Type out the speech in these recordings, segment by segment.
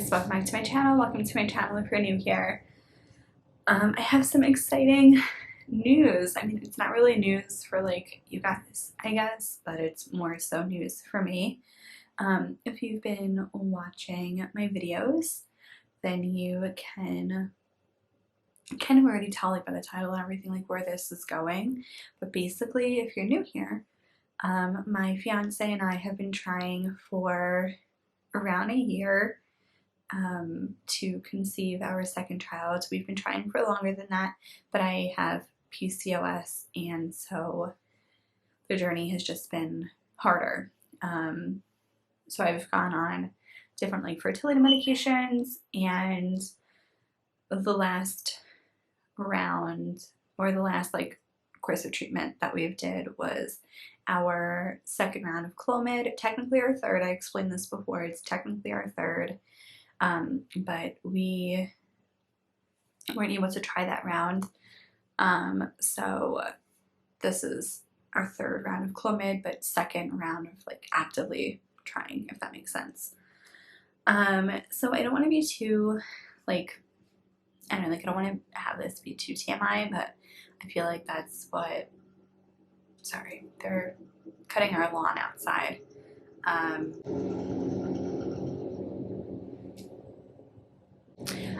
guys, welcome back to my channel. Welcome to my channel if you're new here. I have some exciting news. I mean, it's not really news for like you guys, I guess, but it's more so news for me. If you've been watching my videos, then you can kind of already tell like by the title and everything like where this is going. But basically, if you're new here, my fiance and I have been trying for around a year to conceive our second child. We've been trying for longer than that, but I have PCOS, and so the journey has just been harder. So I've gone on different like fertility medications, and the last round or the last like course of treatment that we did was our second round of Clomid, technically our third. I explained this before, it's technically our third. But we weren't able to try that round. So this is our third round of Clomid, but second round of like actively trying, if that makes sense. So I don't want to be too like, I don't know, like I don't want to have this be too TMI, but I feel like that's what, sorry, they're cutting our lawn outside.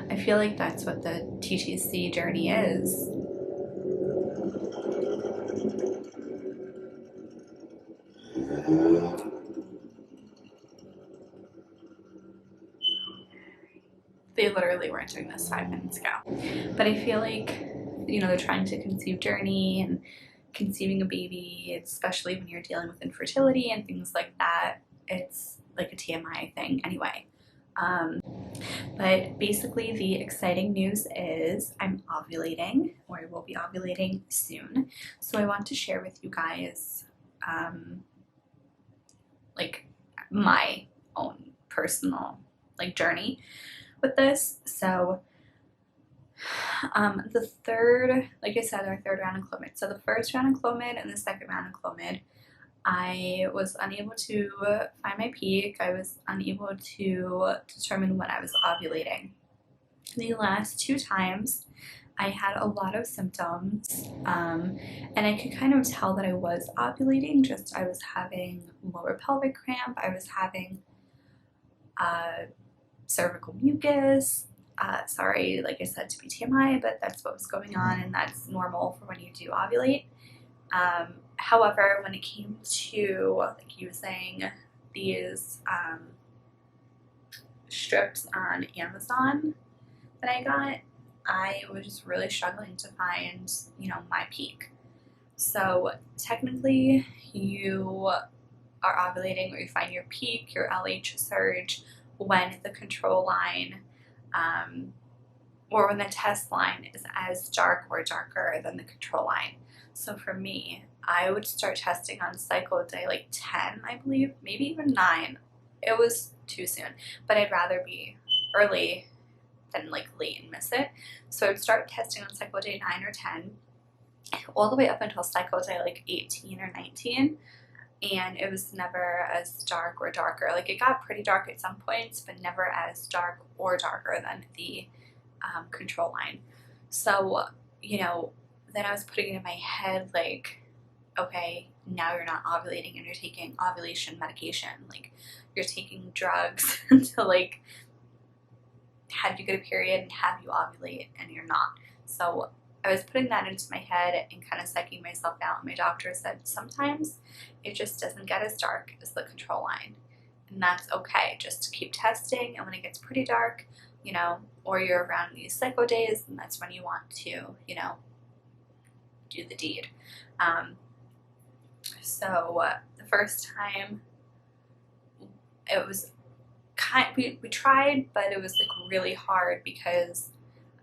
I feel like that's what the TTC journey is. They literally weren't doing this 5 minutes ago. But I feel like, you know, they're trying to conceive journey and conceiving a baby, especially when you're dealing with infertility and things like that. It's like a TMI thing anyway. But basically the exciting news is I'm ovulating, or I will be ovulating soon. So I want to share with you guys like my own personal like journey with this. So the third, like I said, our third round of Clomid. So the first round of Clomid and the second round of Clomid, I was unable to find my peak. I was unable to determine when I was ovulating. The last 2 times I had a lot of symptoms, and I could kind of tell that I was ovulating. Just I was having lower pelvic cramp, I was having cervical mucus. Sorry, like I said, to be TMI, but that's what was going on, and that's normal for when you do ovulate. However, when it came to like using these strips on Amazon that I got, I was just really struggling to find, you know, my peak. So technically you are ovulating, or you find your peak, your LH surge, when the control line or when the test line is as dark or darker than the control line. So for me, I would start testing on cycle day like 10, I believe, maybe even 9. It was too soon, but I'd rather be early than like late and miss it. So I would start testing on cycle day 9 or 10, all the way up until cycle day like 18 or 19. And it was never as dark or darker. Like it got pretty dark at some points, but never as dark or darker than the control line. So, you know, then I was putting it in my head like, okay, now you're not ovulating and you're taking ovulation medication. Like you're taking drugs to like have you get a period and have you ovulate, and you're not. So I was putting that into my head and kind of psyching myself out. My doctor said sometimes it just doesn't get as dark as the control line, and that's okay. Just keep testing, and when it gets pretty dark, you know, or you're around these cycle days, and that's when you want to, you know, do the deed. So the first time it was we tried, but it was like really hard because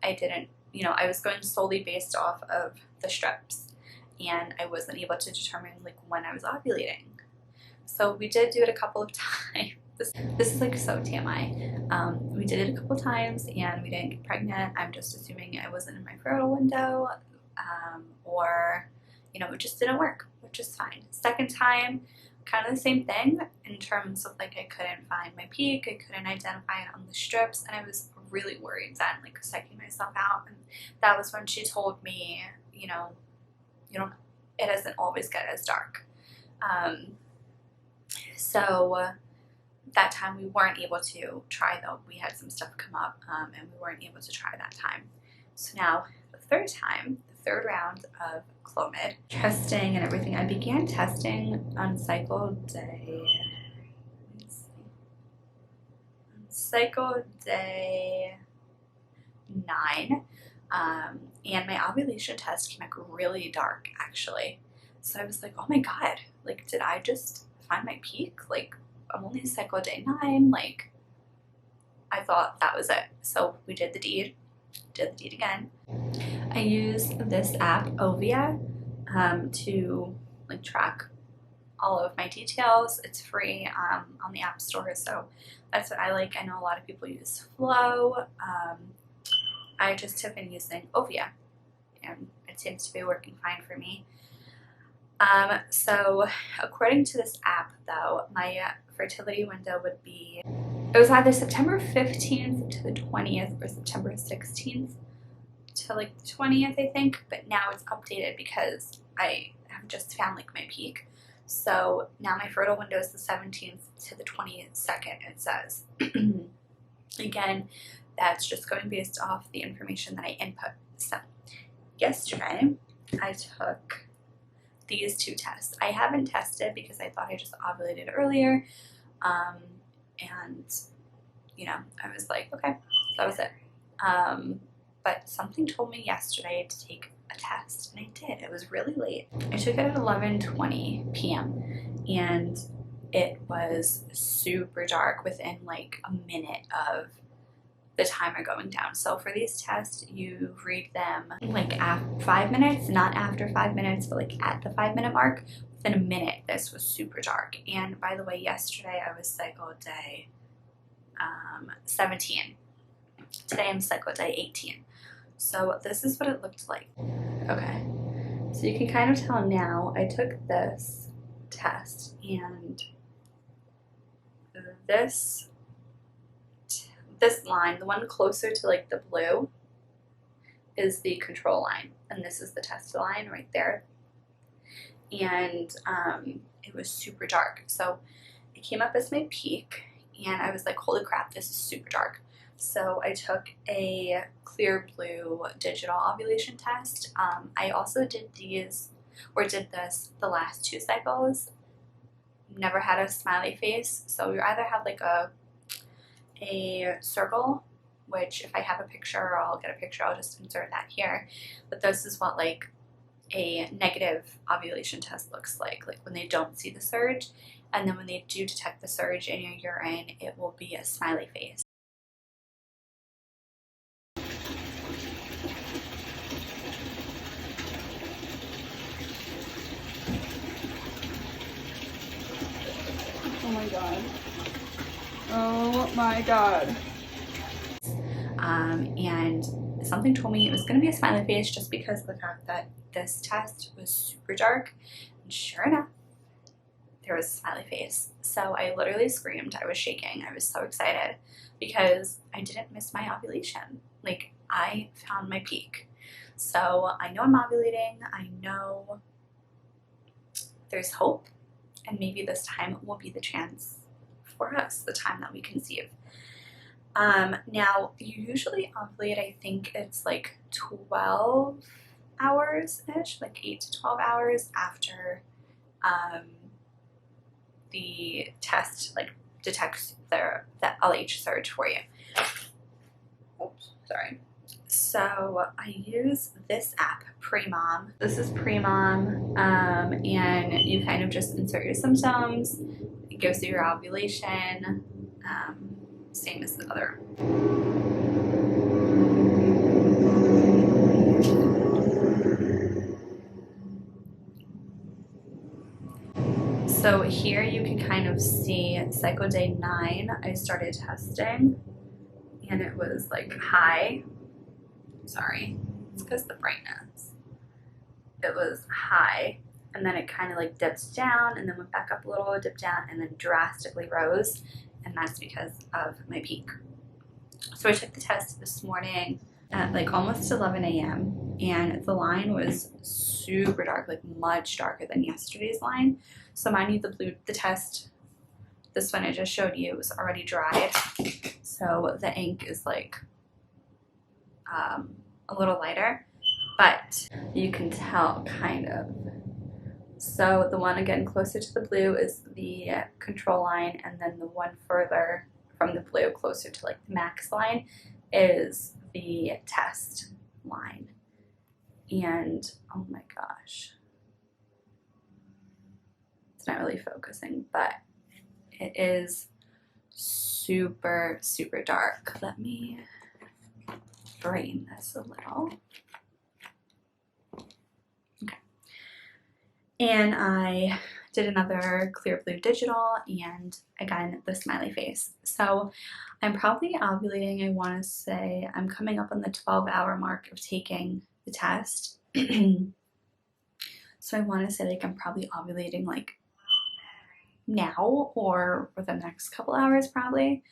I didn't, you know, I was going solely based off of the strips, and I wasn't able to determine like when I was ovulating. So we did do it a couple of times. This is like so TMI. We did it a couple of times and we didn't get pregnant. I'm just assuming I wasn't in my fertile window, or, you know, it just didn't work, which is fine. Second time, kind of the same thing in terms of like I couldn't find my peak, I couldn't identify it on the strips, and I was really worried then, like psyching myself out. And that was when she told me, you know, it doesn't always get as dark. So that time we weren't able to try though. We had some stuff come up and we weren't able to try that time. So now the third time, the third round of Clomid testing and everything, I began testing on cycle day 9, and my ovulation test came back really dark actually. So I was like, oh my god, like did I just find my peak? Like I'm only cycle day 9, like I thought that was it. So we did the deed again. I use this app Ovia to like track all of my details. It's free on the App Store, so that's what I like. I know a lot of people use Flow. I just have been using Ovia, and it seems to be working fine for me. So according to this app though, my fertility window would be, it was either September 15th to the 20th or September 16th to like the 20th, I think, but now it's updated because I have just found like my peak. So now my fertile window is the 17th to the 22nd, it says. Again, that's just going based off the information that I input. So yesterday I took these 2 tests. I haven't tested because I thought I just ovulated earlier, and you know, I was like, okay, that was it. But something told me yesterday to take a test, and I did. It was really late. I took it at 11:20 p.m. and it was super dark within like a minute of the timer going down. So for these tests, you read them like at 5 minutes, not after 5 minutes, but like at the 5-minute mark. Within a minute, this was super dark. And by the way, yesterday I was cycle day 17. Today I'm cycle day 18. So this is what it looked like. Okay, so you can kind of tell now I took this test, and this line, the one closer to like the blue, is the control line, and this is the test line right there. And it was super dark, so it came up as my peak, and I was like, holy crap, this is super dark. So I took a clear blue digital ovulation test. I also did this the last 2 cycles. Never had a smiley face, so you either have like a circle, which if I have a picture, I'll get a picture, I'll just insert that here. But this is what like a negative ovulation test looks like when they don't see the surge, and then when they do detect the surge in your urine, it will be a smiley face. Oh my god. Oh my god. And something told me it was going to be a smiley face just because of the fact that this test was super dark. And sure enough, there was a smiley face. So I literally screamed. I was shaking. I was so excited because I didn't miss my ovulation. Like, I found my peak. So I know I'm ovulating. I know there's hope. And maybe this time will be the chance for us, the time that we conceive. Now, you usually ovulate, I think it's like 12 hours-ish, like 8 to 12 hours after the test like detects the LH surge for you. Oops, sorry. So I use this app, Premom. This is Premom, and you kind of just insert your symptoms. It gives you your ovulation, same as the other. So here you can kind of see cycle day 9, I started testing, and it was like high. Sorry, it's because the brightness. It was high, and then it kind of like dipped down and then went back up a little, dipped down, and then drastically rose, and that's because of my peak. So I took the test this morning at like almost 11 a.m. and the line was super dark, like much darker than yesterday's line. So mind you, the test, this one I just showed you, was already dried, so the ink is like a little lighter, but you can tell kind of. So the one again closer to the blue is the control line, and then the one further from the blue closer to like the max line is the test line. And oh my gosh, it's not really focusing, but it is super, super dark. Let me brighten this a little. Okay. And I did another clear blue digital, and again, the smiley face. So I'm probably ovulating, I want to say I'm coming up on the 12-hour mark of taking the test. So I want to say like I'm probably ovulating like now or within the next couple hours probably.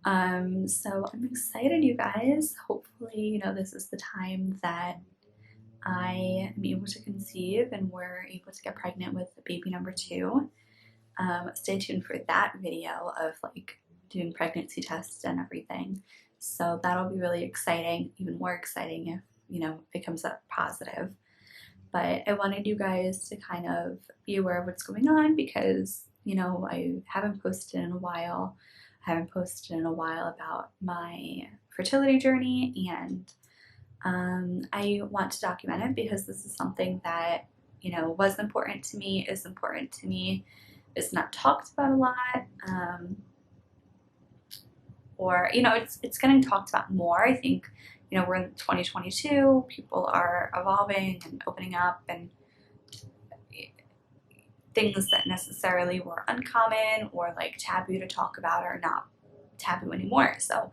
So I'm excited, you guys. Hopefully, you know, this is the time that I am able to conceive and we're able to get pregnant with baby number 2. Stay tuned for that video of like doing pregnancy tests and everything. So that'll be really exciting, even more exciting if, you know, it comes up positive. But I wanted you guys to kind of be aware of what's going on because, you know, I haven't posted in a while. I haven't posted in a while about my fertility journey, and I want to document it because this is something that, you know, was important to me, is important to me. It's not talked about a lot, or, you know, it's getting talked about more. I think, you know, we're in 2022, people are evolving and opening up, and things that necessarily were uncommon or like taboo to talk about are not taboo anymore. So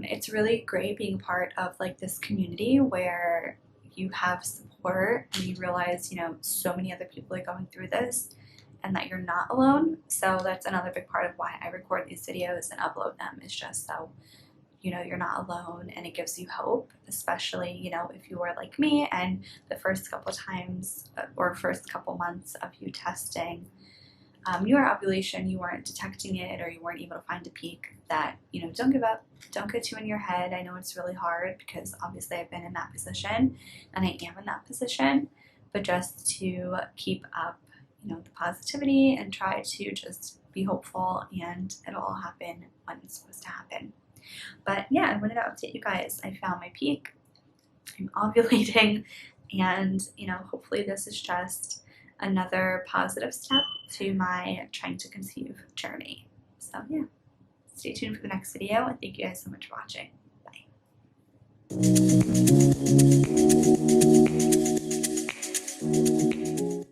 it's really great being part of like this community where you have support and you realize, you know, so many other people are going through this and that you're not alone. So that's another big part of why I record these videos and upload them, is just so, you know, you're not alone, and it gives you hope, especially, you know, if you were like me and the first couple times or first couple months of you testing your ovulation, you weren't detecting it or you weren't able to find a peak, that, you know, don't give up, don't get too in your head. I know it's really hard because obviously I've been in that position and I am in that position, but just to keep up, you know, the positivity and try to just be hopeful, and it'll all happen when it's supposed to happen. But yeah, I wanted to update you guys. I found my peak, I'm ovulating, and, you know, hopefully this is just another positive step to my trying to conceive journey. So yeah, stay tuned for the next video, and thank you guys so much for watching. Bye.